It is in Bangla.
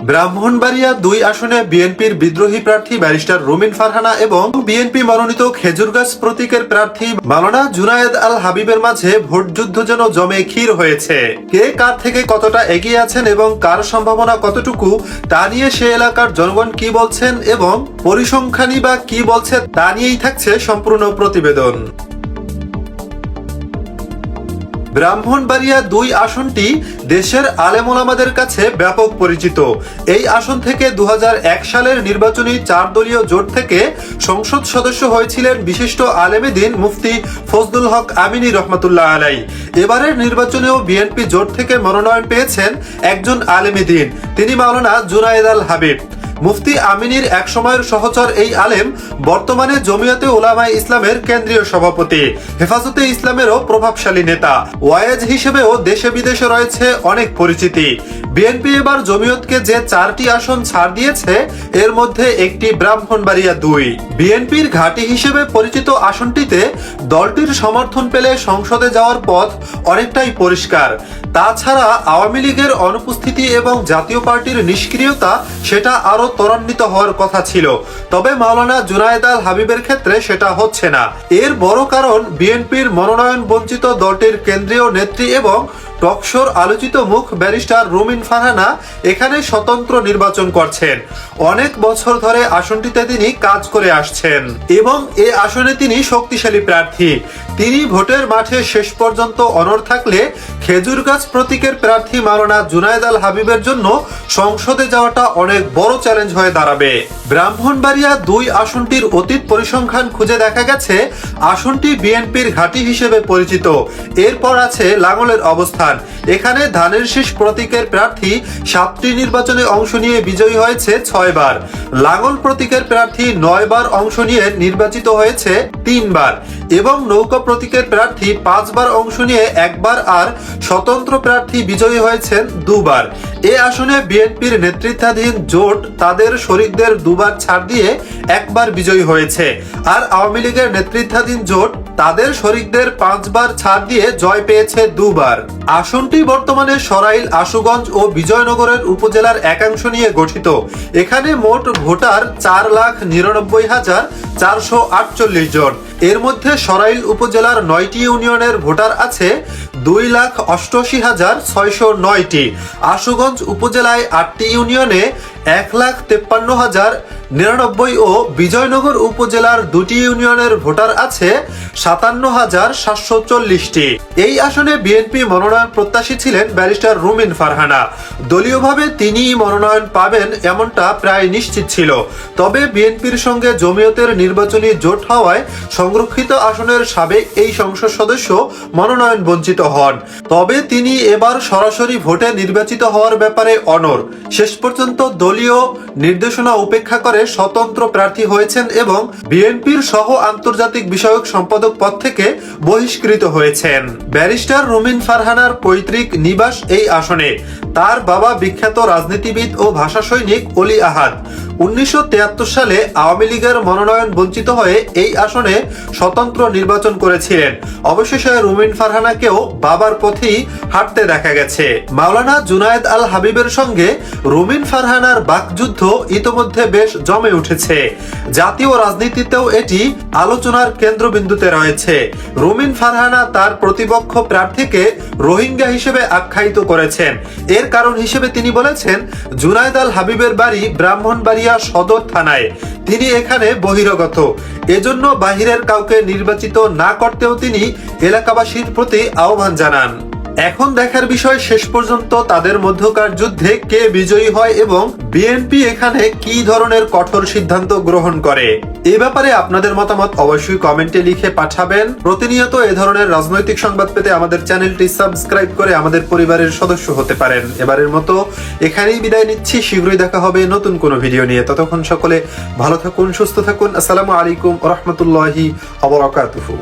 ব্রাহ্মণবাড়িয়া ২ আসনে বিএনপির বিদ্রোহী প্রার্থী ব্যারিস্টার রুমিন ফারহানা এবং বিএনপি মনোনীত খেজুরগাছ প্রতীকের প্রার্থী মাওলানা জুনায়েদ আল হাবিবের মাঝে ভোটযুদ্ধ যেন জমে ক্ষীর হয়েছে। কে কার থেকে কতটা এগিয়ে আছেন এবং কার সম্ভাবনা কতটুকু তা নিয়ে সে এলাকার জনগণ কি বলছেন এবং পরিসংখ্যানই বা কি বলছে তা নিয়েই থাকছে সম্পূর্ণ প্রতিবেদন। ব্রাহ্মণবাড়িয়া ২ আসনটি দেশের আলেম ওলামাদের কাছে ব্যাপক পরিচিত। এই আসন থেকে ২০০১ সালের নির্বাচনী ৪ দলীয় জোট থেকে সংসদ সদস্য হয়েছিলেন বিশিষ্ট আলেমে দ্বীন মুফতি ফজলুল হক আমিনী রহমাতুল্লাহ আলাই। এবারের নির্বাচনেও বিএনপি জোট থেকে মনোনয়ন পেয়েছেন একজন আলেমে দ্বীন, তিনি মাওলানা জুনায়েদ আল হাবিব। মুফতি আমিনীর এক সময়ের সহচর এই আলেম বর্তমানে জমিয়তে উলামায়ে ইসলামের কেন্দ্রীয় সভাপতি, হেফাজতে ইসলামেরও প্রভাবশালী নেতা। ওয়াইজ হিসেবেও দেশে বিদেশে রয়েছে অনেক পরিচিতি। বিএনপি এবার জমিয়তকে যে ৪টি আসন ছাড় দিয়েছে এর মধ্যে একটি ব্রাহ্মণবাড়িয়া ২। বিএনপির ঘাঁটি হিসেবে পরিচিত আসনটিতে দলটির সমর্থন পেলে সংসদে যাওয়ার পথ অনেকটাই পরিষ্কার। তাছাড়া আওয়ামী লীগের অনুপস্থিতি এবং জাতীয় পার্টির নিষ্ক্রিয়তা সেটা আরো ত্বরান্বিত হওয়ার কথা ছিল, তবে মাওলানা জুনায়েদ আল হাবিবের ক্ষেত্রে সেটা হচ্ছে না। এর বড় কারণ বিএনপির মনোনয়ন বঞ্চিত দলটির কেন্দ্রীয় নেত্রী এবং টকশোর আলোচিত মুখ ব্যারিস্টার রুমিন ফারহানা এখানে স্বতন্ত্র নির্বাচন করছেন। অনেক বছর ধরে আসনটিতে তিনি কাজ করে আসছেন এবং এ আসনে তিনি শক্তিশালী প্রার্থী। তিনি ভোটের মাঠে শেষ পর্যন্ত অনড় থাকলে খেজুরগাছ প্রতীকের প্রার্থী মাওলানা জুনায়েদ আল হাবিবের জন্য সংসদে যাওয়াটা অনেক বড় চ্যালেঞ্জ হয়ে দাঁড়াবে। ব্রাহ্মণবাড়িয়া ২ আসনটির অতীত পরিসংখ্যান খুঁজে দেখা গেছে আসনটি বিএনপির ঘাঁটি হিসেবে পরিচিত। এরপর আছে লাঙ্গলের অবস্থান। এখানে ধানের শীষ প্রতীকের প্রার্থী ৭টি নির্বাচনে অংশ নিয়ে বিজয়ী হয়েছে ৬ বার। লাঙ্গল প্রতীকের প্রার্থী ৯ বার অংশ নিয়ে নির্বাচিত হয়েছে ৩ বার এবং নৌকা প্রতীকের প্রার্থী ৫ বার অংশ নিয়ে ১ বার আর স্বতন্ত্র প্রার্থী বিজয়ী হয়েছেন ২ বার। এ আসনে বিএনপির নেতৃত্বাধীন জোট তাদের শরিকদের ২ বার ছাড় দিয়ে ১ বার বিজয়ী হয়েছে, আর আওয়ামী লীগের নেতৃত্বাধীন জোট তাদের শরিকদের ৫ বার ছাড় দিয়ে জয় পেয়েছে ২ বার। আসনটি বর্তমানে সরাইল, আশুগঞ্জ ও বিজয়নগরের উপজেলার একাংশ নিয়ে গঠিত। এখানে মোট ভোটার ৪,৯৯,৪৪৮ জন। এর মধ্যে সরাইল উপজেলার ৯টি ইউনিয়নের ভোটার আছে ২,৮৮,৬০৯টি। আশুগঞ্জ উপজেলায় ৮টি ইউনিয়নে ১,৫৩,০৯৯ ও বিজয়নগর উপজেলার ২টি ইউনিয়নের ভোটার আছে ৫৭,৭৪০টি। এই আসনে বিএনপি মনোনয়ন প্রত্যাশী ছিলেন ব্যারিস্টার রুমিন ফারহানা। দলীয়ভাবে তিনিই মনোনয়ন পাবেন এমনটা প্রায় নিশ্চিত ছিল, তবে বিএনপির সঙ্গে জমিয়তের নির্বাচনী জোট হওয়ায় সংরক্ষিত আসনের সাবেক এই সংসদ সদস্য মনোনয়ন বঞ্চিত হন। তবে তিনি এবার সরাসরি ভোটে নির্বাচিত হওয়ার ব্যাপারে অনড়। শেষ পর্যন্ত দলীয় নির্দেশনা উপেক্ষা করে স্বতন্ত্র প্রার্থী হয়েছেন এবং বিএনপির সহ আন্তর্জাতিক বিষয়ক সম্পাদক পদ থেকে বহিষ্কৃত হয়েছেন। ব্যারিস্টার রুমিন ফারহানার পৈতৃক নিবাস এই আসনে। তার বাবা বিখ্যাত রাজনীতিবিদ ও ভাষা সৈনিক অলি আহাদ। ১৯৭৩ সালে আওয়ামী লীগের মনোনয়ন বঞ্চিত হয়ে এই আসনে স্বতন্ত্র নির্বাচন করেছিলেন। অবশেষে রুমিন ফারহানাকেও বাবার পথেই হাঁটতে দেখা গেছে। মাওলানা জুনায়েদ আল হাবিবের সঙ্গে রুমিন ফারহানার বাকযুদ্ধ ইতোমধ্যে বেশ জমে উঠেছে। জাতীয় রাজনীতিতেও এটি আলোচনার কেন্দ্রবিন্দুতে রয়েছে। রুমিন ফারহানা তার প্রতিপক্ষ প্রার্থীকে রোহিঙ্গা হিসেবে আখ্যায়িত করেছেন। এর কারণ হিসেবে তিনি বলেছেন, জুনায়েদ আল হাবিবের বাড়ি ব্রাহ্মণবাড়িয়া সদর থানায়, তিনি এখানে বহিরাগত, এজন্য বাহিরের কাউকে নির্বাচিত না করতেও তিনি এলাকাবাসীর প্রতি আহ্বান জানান। এখন দেখার বিষয় শেষ পর্যন্ত তাদের মধ্যকার যুদ্ধে কে বিজয়ী হয় এবং বিএনপি এখানে কি ধরনের কঠোর সিদ্ধান্ত গ্রহণ করে। এ ব্যাপারে আপনাদের মতামত অবশ্যই কমেন্টে লিখে পাঠাবেন। প্রতিনিয়ত এ ধরনের রাজনৈতিক সংবাদ পেতে আমাদের চ্যানেলটি সাবস্ক্রাইব করে আমাদের পরিবারের সদস্য হতে পারেন। এবারের মতো এখানেই বিদায় নিচ্ছি। শীঘ্রই দেখা হবে নতুন কোনো ভিডিও নিয়ে। ততক্ষণ সকলে ভালো থাকুন, সুস্থ থাকুন। আসসালামু আলাইকুম ওয়া রাহমাতুল্লাহি ওয়া বারাকাতুহু।